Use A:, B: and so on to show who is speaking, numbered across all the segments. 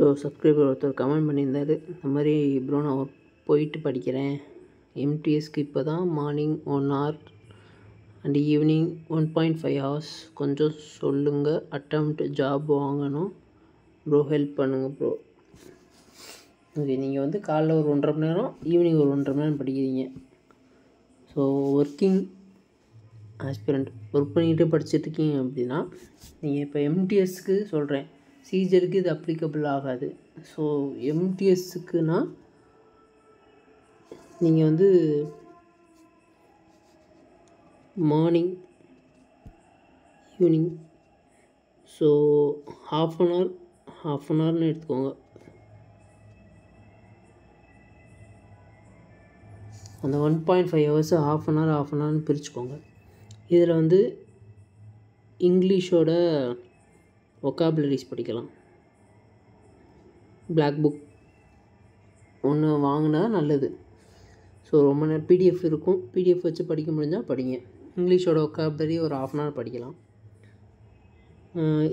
A: So subscriber ஒருத்தர் comment பண்ணியிருந்தார், இந்த மாதிரி ப்ரோ நான் போயிட்டு படிக்கிறேன், எம்டிஎஸ்க்கு இப்போ தான் morning 1 hour and evening 1.5 hours, கொஞ்சம் சொல்லுங்கள், அட்டெம்ப்ட் ஜாப் வாங்கணும் ப்ரோ, ஹெல்ப் பண்ணுங்கள் ப்ரோ. ஓகே, நீங்கள் வந்து காலைல ஒரு 1.5 மணி நேரம், ஈவினிங் ஒரு 1.5 மணி நேரம் படிக்கிறீங்க. ஸோ ஒர்க்கிங் ஆஸ்பிரண்ட் ஒர்க் பண்ணிக்கிட்டே படிச்சுட்ருக்கீங்க அப்படின்னா, நீங்கள் இப்போ எம்டிஎஸ்க்கு சொல்கிறேன், சீஜருக்கு இது அப்ளிகபிள் ஆகாது. ஸோ எம்டிஎஸ்க்குனா நீங்கள் வந்து morning evening so half an hourன்னு எடுத்துக்கோங்க. அந்த 1.5 hours half an hourன்னு பிரிச்சுக்கோங்க. இதில் வந்து இங்கிலீஷோட ஒக்காபுலரிஸ் படிக்கலாம். பிளாக் புக் ஒன்று வாங்கினா நல்லது. ஸோ ரொம்ப நேரம் பிடிஎஃப் இருக்கும், பிடிஎஃப் வச்சு படிக்க முடிஞ்சால் படிங்க. இங்கிலீஷோட ஒக்காபுலரி ஒரு half an hour படிக்கலாம்.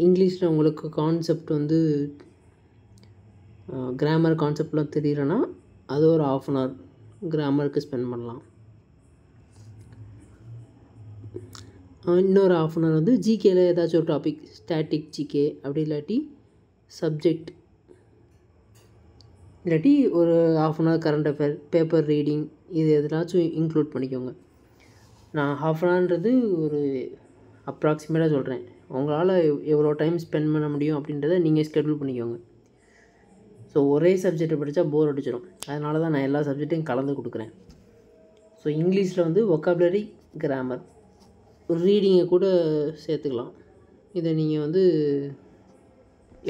A: இங்கிலீஷில் உங்களுக்கு கான்செப்ட் வந்து கிராமர் கான்செப்ட்லாம் தெரியலன்னா அது ஒரு half an hour கிராமருக்கு ஸ்பெண்ட் பண்ணலாம். இன்னொரு half an hour வந்து ஜிகேயில் ஏதாச்சும் ஒரு டாபிக், ஸ்டாட்டிக் ஜிகே அப்படி இல்லாட்டி சப்ஜெக்ட், இல்லாட்டி ஒரு half an hour current affair, paper reading, இது எதுனாச்சும் இன்க்ளூட் பண்ணிக்கோங்க. நான் half an hourன்றது ஒரு அப்ராக்சிமேட்டாக சொல்கிறேன். உங்களால் எவ்வளோ டைம் ஸ்பெண்ட் பண்ண முடியும் அப்படின்றத நீங்கள் ஸ்கெடியூல் பண்ணிக்கோங்க. ஸோ ஒரே சப்ஜெக்டை படித்தா போர் அடிச்சிடும், அதனால தான் நான் எல்லா சப்ஜெக்டையும் கலந்து கொடுக்குறேன். ஸோ இங்கிலீஷில் வந்து ஒக்காபுலரி, கிராமர், ரீடிங்கை கூட சேர்த்துக்கலாம். இதை நீங்கள் வந்து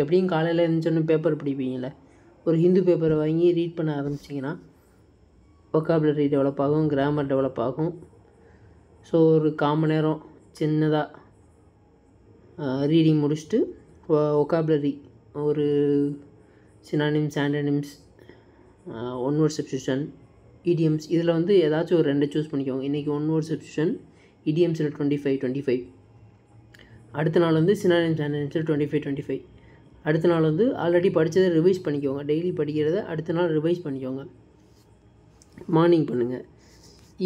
A: எப்படியும் காலையில் இருந்துச்சோன்னு பேப்பர் படிப்பீங்களே, ஒரு ஹிந்து பேப்பரை வாங்கி ரீட் பண்ண ஆரம்பிச்சிங்கன்னா ஒக்காபுலரி டெவலப் ஆகும், கிராமர் டெவலப் ஆகும். ஸோ ஒரு 1/4 மணி நேரம் சின்னதாக ரீடிங் முடிச்சுட்டு ஒக்காபுலரி, ஒரு synonyms, antonyms, one word substitution, idioms, இதில் வந்து ஏதாச்சும் ஒரு 2 சூஸ் பண்ணிக்கோங்க. இன்றைக்கி ஒன் வேர்ட் சப்ஸ்டியூஷன், இடியம்ஸில் 25. அடுத்த நாள் வந்து சினானிம்ஸ், ஆண்டனிம்ஸில் 25. அடுத்த நாள் வந்து ஆல்ரெடி படித்ததை ரிவைஸ் பண்ணிக்கோங்க. டெய்லி படிக்கிறத அடுத்த நாள் ரிவைஸ் பண்ணிக்கோங்க. மார்னிங் பண்ணுங்கள்.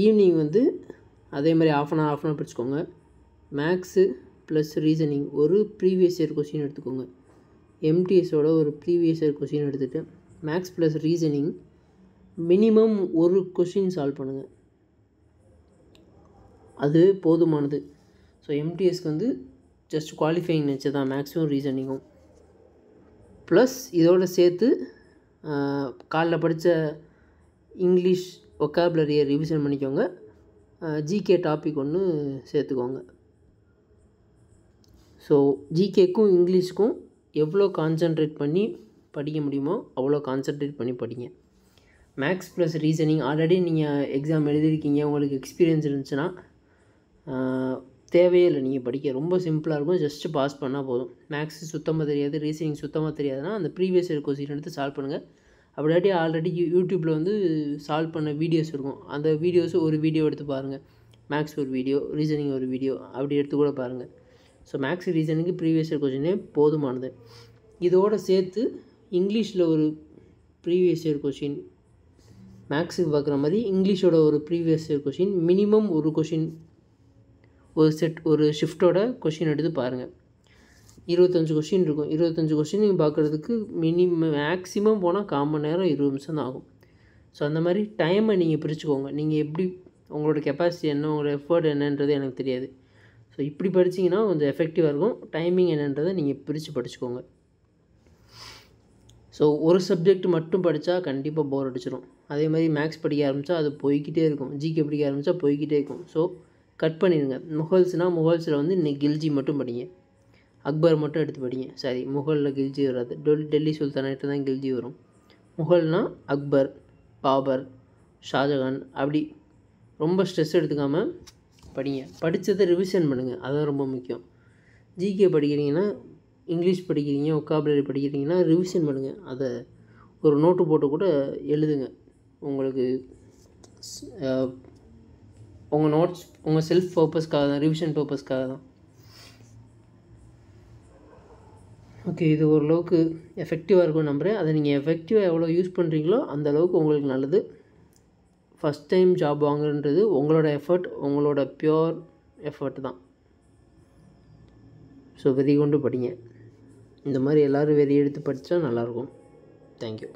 A: ஈவினிங் வந்து அதே மாதிரி half an hour படிச்சுக்கோங்க. மேக்ஸு ப்ளஸ் ரீசனிங், ஒரு ப்ரீவியஸ் இயர் கொஸ்டின் எடுத்துக்கோங்க. எம்டிஎஸோட ஒரு ப்ரீவியஸ் இயர் கொஸ்டின் எடுத்துகிட்டு மேக்ஸ் ப்ளஸ் ரீசனிங் மினிமம் ஒரு கொஸ்டின் சால்வ் பண்ணுங்கள். அது போதுமானது. ஸோ எம்டிஎஸ்க்கு வந்து ஜஸ்ட் குவாலிஃபைங் நேச்சர் தான் மேக்ஸும் ரீசனிங்கும். ப்ளஸ் இதோடு சேர்த்து காலைல படித்த இங்கிலீஷ் ஒக்காபுலரியை ரிவிஷன் பண்ணிக்கோங்க. ஜிகே டாபிக் ஒன்று சேர்த்துக்கோங்க. ஸோ ஜிகேக்கும் இங்கிலீஷ்க்கும் எவ்வளோ கான்சன்ட்ரேட் பண்ணி படிக்க முடியுமோ அவ்வளோ கான்சன்ட்ரேட் பண்ணி படிங்க. மேக்ஸ் ப்ளஸ் ரீசனிங் ஆல்ரெடி நீங்கள் எக்ஸாம் எழுதியிருக்கீங்க, உங்களுக்கு எக்ஸ்பீரியன்ஸ் இருந்துச்சுன்னா தேவையே இல்லை, நீங்கள் படிக்க ரொம்ப சிம்பிளாக இருக்கும். ஜஸ்ட்டு பாஸ் பண்ணால் போதும். மேக்ஸ் சுத்தமாக தெரியாது, ரீசனிங் சுத்தமாக தெரியாதுன்னா அந்த ப்ரீவியஸ் இயர் கொஸ்டின் எடுத்து சால்வ் பண்ணுங்கள். அப்படியாட்டி ஆல்ரெடி யூடியூப்பில் வந்து சால்வ் பண்ண வீடியோஸ் இருக்கும், அந்த வீடியோஸு ஒரு வீடியோ எடுத்து பாருங்கள். மேக்ஸ் ஒரு வீடியோ, ரீசனிங் ஒரு வீடியோ, அப்படி எடுத்து கூட பாருங்கள். So maths reasoning previous year கொஸ்டினே போதுமானது. இதோடு சேர்த்து இங்கிலீஷில் ஒரு ப்ரீவியஸ் இயர் கொஸ்டின், மேக்ஸுக்கு பார்க்குற மாதிரி இங்கிலீஷோட ஒரு ப்ரீவியஸ் இயர் கொஸ்டின், மினிமம் ஒரு கொஸ்டின், ஒரு ஷிஃப்ட்டோட கொஸ்டின் எடுத்து பாருங்கள். 25 கொஸ்டின் இருக்கும். 25 கொஸ்டின் நீங்கள் பார்க்குறதுக்கு மேக்ஸிமம் போனால் 1/4 மணி நேரம் 20 நிமிஷம் தான் ஆகும். ஸோ அந்த மாதிரி டைமை நீங்கள் பிரிச்சுக்கோங்க. நீங்கள் எப்படி, உங்களோட கெப்பாசிட்டி என்ன, உங்களோட எஃபர்ட் என்னன்றது எனக்கு தெரியாது. ஸோ இப்படி படிச்சிங்கன்னா கொஞ்சம் எஃபெக்டிவாக இருக்கும். டைமிங் என்னன்றதை நீங்கள் பிரித்து படிச்சுக்கோங்க. ஸோ ஒரு சப்ஜெக்ட் மட்டும் படித்தா கண்டிப்பாக போர் அடிச்சிடும். அதே மாதிரி மேக்ஸ் படிக்க ஆரம்பித்தா அது போய்கிட்டே இருக்கும், ஜிகே படிக்க ஆரம்பித்தா போய்கிட்டே இருக்கும். ஸோ கட் பண்ணிடுங்க. முகல்ஸில் வந்து இன்னைக்கு கில்ஜி மட்டும் படிங்க, அக்பர் மட்டும் எடுத்து படிங்க. சரி, முகலில் கில்ஜி வராது, டெல்லி சுல்தானேட்டு தான் கில்ஜி வரும். முகல்னால் அக்பர், பாபர், ஷாஜகான், அப்படி ரொம்ப ஸ்ட்ரெஸ் எடுத்துக்காமல் படிங்க. படித்ததை ரிவிஷன் பண்ணுங்கள், அதுதான் ரொம்ப முக்கியம். ஜிகே படிக்கிறீங்கன்னா, இங்கிலீஷ் படிக்கிறீங்க, ஒக்காபுலரி படிக்கிறீங்கன்னா ரிவிஷன் பண்ணுங்கள். அதை ஒரு நோட்டு போட்டு கூட எழுதுங்க. உங்களுக்கு உங்கள் நோட்ஸ் உங்கள் செல்ஃப் பர்பஸ்க்காக தான், ரிவிஷன் பர்பஸ்க்காக தான். ஓகே, இது ஓரளவுக்கு எஃபெக்டிவாக இருக்கும்னு நம்புகிறேன். அதை நீங்கள் எஃபெக்டிவாக எவ்வளோ யூஸ் பண்ணுறீங்களோ அந்த அளவுக்கு உங்களுக்கு நல்லது. ஃபஸ்ட் டைம் ஜாப் வாங்குறது உங்களோட எஃபர்ட், உங்களோட பியூர் எஃபர்ட் தான். ஸோ வெறி கொண்டு படிங்க. இந்த மாதிரி எல்லோரும் வெறி எடுத்து படித்தா நல்லாயிருக்கும். தேங்க்யூ.